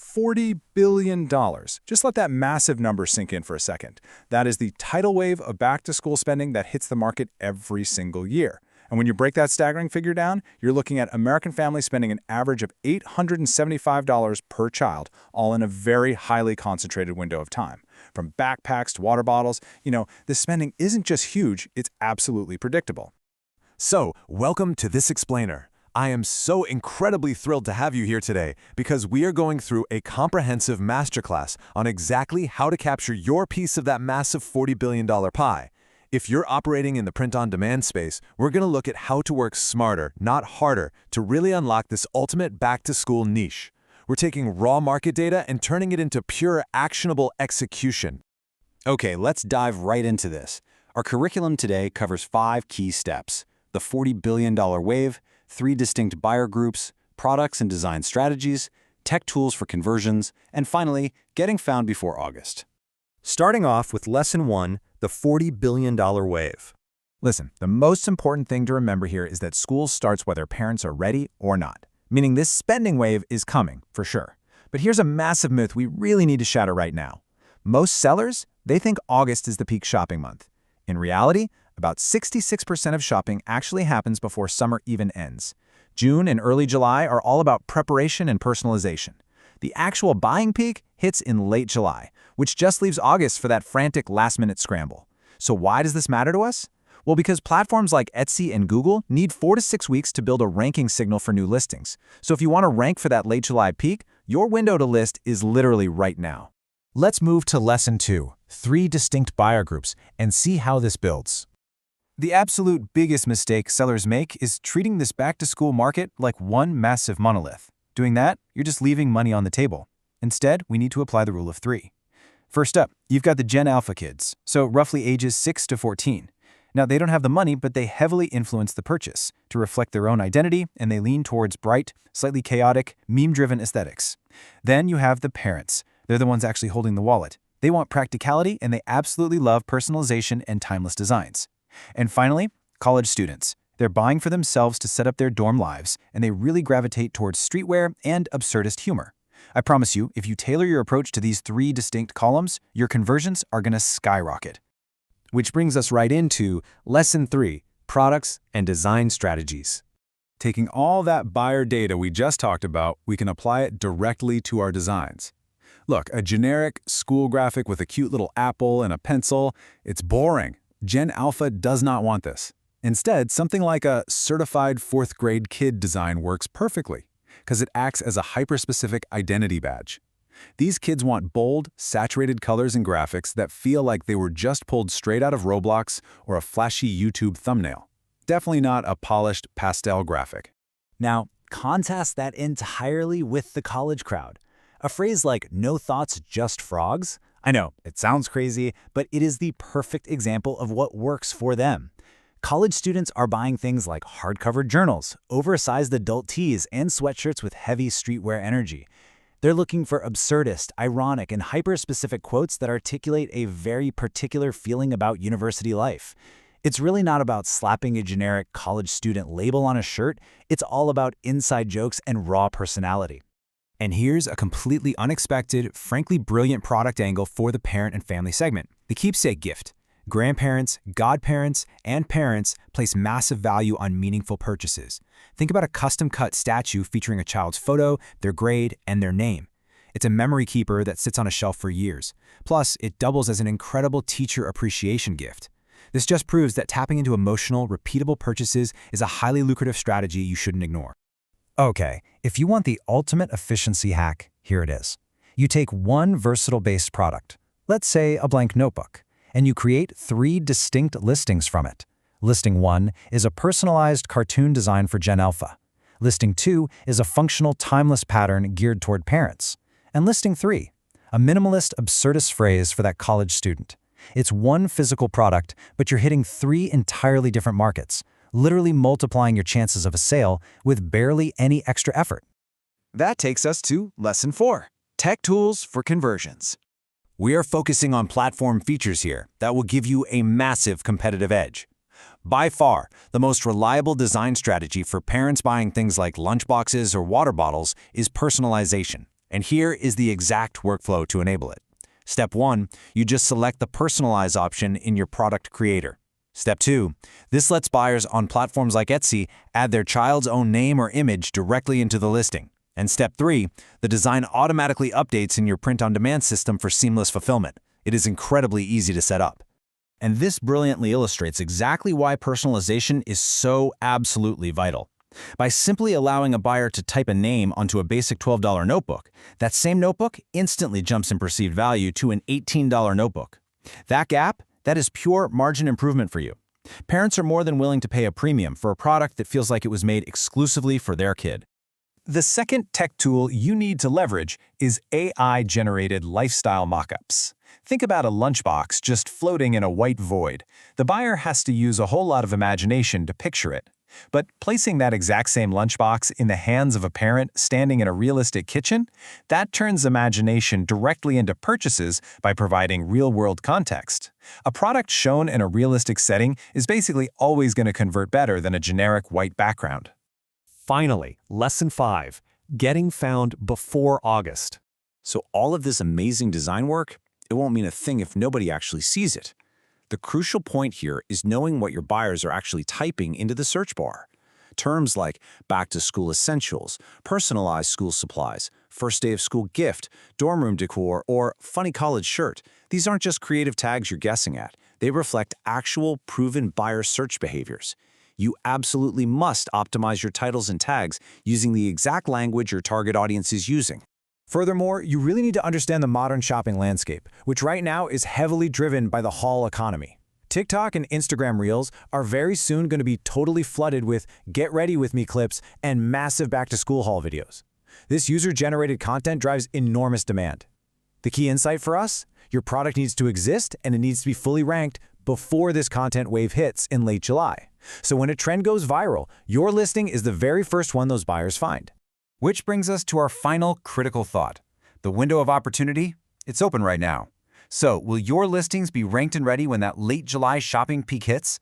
$40 billion. Just let that massive number sink in for a second. That is the tidal wave of back-to-school spending that hits the market every single year. And when you break that staggering figure down, you're looking at American families spending an average of $875 per child, all in a very highly concentrated window of time. From backpacks to water bottles, this spending isn't just huge, it's absolutely predictable. So, welcome to This Explainer. I am so incredibly thrilled to have you here today because we are going through a comprehensive masterclass on exactly how to capture your piece of that massive $40 billion pie. If you're operating in the print-on-demand space, we're going to look at how to work smarter, not harder, to really unlock this ultimate back-to-school niche. We're taking raw market data and turning it into pure, actionable execution. Okay, let's dive right into this. Our curriculum today covers 5 key steps: the $40 billion wave, 3 distinct buyer groups, products and design strategies, tech tools for conversions, and finally, getting found before August. Starting off with Lesson 1, the $40 billion wave. Listen, the most important thing to remember here is that school starts whether parents are ready or not, meaning this spending wave is coming, for sure. But here's a massive myth we really need to shatter right now. Most sellers, they think August is the peak shopping month. In reality, about 66% of shopping actually happens before summer even ends. June and early July are all about preparation and personalization. The actual buying peak hits in late July, which just leaves August for that frantic last-minute scramble. So why does this matter to us? Well, because platforms like Etsy and Google need 4 to 6 weeks to build a ranking signal for new listings. So if you want to rank for that late July peak, your window to list is literally right now. Let's move to Lesson 2, 3 distinct buyer groups, and see how this builds. The absolute biggest mistake sellers make is treating this back-to-school market like one massive monolith. Doing that, you're just leaving money on the table. Instead, we need to apply the rule of 3. First up, you've got the Gen Alpha kids, so roughly ages 6 to 14. Now, they don't have the money, but they heavily influence the purchase to reflect their own identity, and they lean towards bright, slightly chaotic, meme-driven aesthetics. Then you have the parents. They're the ones actually holding the wallet. They want practicality, and they absolutely love personalization and timeless designs. And finally, college students. They're buying for themselves to set up their dorm lives, and they really gravitate towards streetwear and absurdist humor. I promise you, if you tailor your approach to these 3 distinct columns, your conversions are going to skyrocket. Which brings us right into Lesson 3, products and design strategies. Taking all that buyer data we just talked about, we can apply it directly to our designs. Look, a generic school graphic with a cute little apple and a pencil, it's boring. Gen Alpha does not want this. Instead, something like a certified 4th grade kid design works perfectly, because it acts as a hyper-specific identity badge. These kids want bold, saturated colors and graphics that feel like they were just pulled straight out of Roblox or a flashy YouTube thumbnail. Definitely not a polished pastel graphic. Now, contrast that entirely with the college crowd. A phrase like "no thoughts, just frogs." I know, it sounds crazy, but it is the perfect example of what works for them. College students are buying things like hardcover journals, oversized adult tees, and sweatshirts with heavy streetwear energy. They're looking for absurdist, ironic, and hyper-specific quotes that articulate a very particular feeling about university life. It's really not about slapping a generic college student label on a shirt. It's all about inside jokes and raw personality. And here's a completely unexpected, frankly brilliant product angle for the parent and family segment, the keepsake gift. Grandparents, godparents, and parents place massive value on meaningful purchases. Think about a custom-cut statue featuring a child's photo, their grade, and their name. It's a memory keeper that sits on a shelf for years. Plus, it doubles as an incredible teacher appreciation gift. This just proves that tapping into emotional, repeatable purchases is a highly lucrative strategy you shouldn't ignore. Okay, if you want the ultimate efficiency hack, here it is. You take one versatile-based product, let's say a blank notebook, and you create 3 distinct listings from it. Listing 1 is a personalized cartoon design for Gen Alpha. Listing 2 is a functional, timeless pattern geared toward parents. And listing 3, a minimalist, absurdist phrase for that college student. It's one physical product, but you're hitting 3 entirely different markets, literally multiplying your chances of a sale with barely any extra effort. That takes us to Lesson 4, tech tools for conversions. We are focusing on platform features here that will give you a massive competitive edge. By far, the most reliable design strategy for parents buying things like lunchboxes or water bottles is personalization. And here is the exact workflow to enable it. Step 1, you just select the Personalize option in your product creator. Step 2, this lets buyers on platforms like Etsy add their child's own name or image directly into the listing. And Step 3, the design automatically updates in your print-on-demand system for seamless fulfillment. It is incredibly easy to set up. And this brilliantly illustrates exactly why personalization is so absolutely vital. By simply allowing a buyer to type a name onto a basic $12 notebook, that same notebook instantly jumps in perceived value to an $18 notebook. That gap, that is pure margin improvement for you. Parents are more than willing to pay a premium for a product that feels like it was made exclusively for their kid. The second tech tool you need to leverage is AI-generated lifestyle mockups. Think about a lunchbox just floating in a white void. The buyer has to use a whole lot of imagination to picture it. But placing that exact same lunchbox in the hands of a parent standing in a realistic kitchen, that turns imagination directly into purchases by providing real-world context. A product shown in a realistic setting is basically always going to convert better than a generic white background. Finally, Lesson 5, Getting Found Before August. So all of this amazing design work, it won't mean a thing if nobody actually sees it. The crucial point here is knowing what your buyers are actually typing into the search bar. Terms like back-to-school essentials, personalized school supplies, first day of school gift, dorm room decor, or funny college shirt. These aren't just creative tags you're guessing at. They reflect actual, proven buyer search behaviors. You absolutely must optimize your titles and tags using the exact language your target audience is using. Furthermore, you really need to understand the modern shopping landscape, which right now is heavily driven by the haul economy. TikTok and Instagram Reels are very soon going to be totally flooded with get ready with me clips and massive back-to-school haul videos. This user-generated content drives enormous demand. The key insight for us? Your product needs to exist and it needs to be fully ranked before this content wave hits in late July. So when a trend goes viral, your listing is the very first one those buyers find. Which brings us to our final critical thought. The window of opportunity? It's open right now. So, will your listings be ranked and ready when that late July shopping peak hits?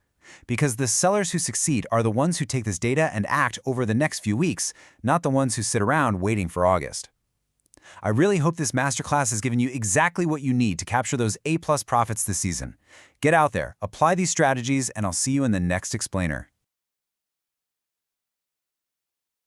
Because the sellers who succeed are the ones who take this data and act over the next few weeks, not the ones who sit around waiting for August. I really hope this masterclass has given you exactly what you need to capture those A+ profits this season. Get out there, apply these strategies, and I'll see you in the next explainer.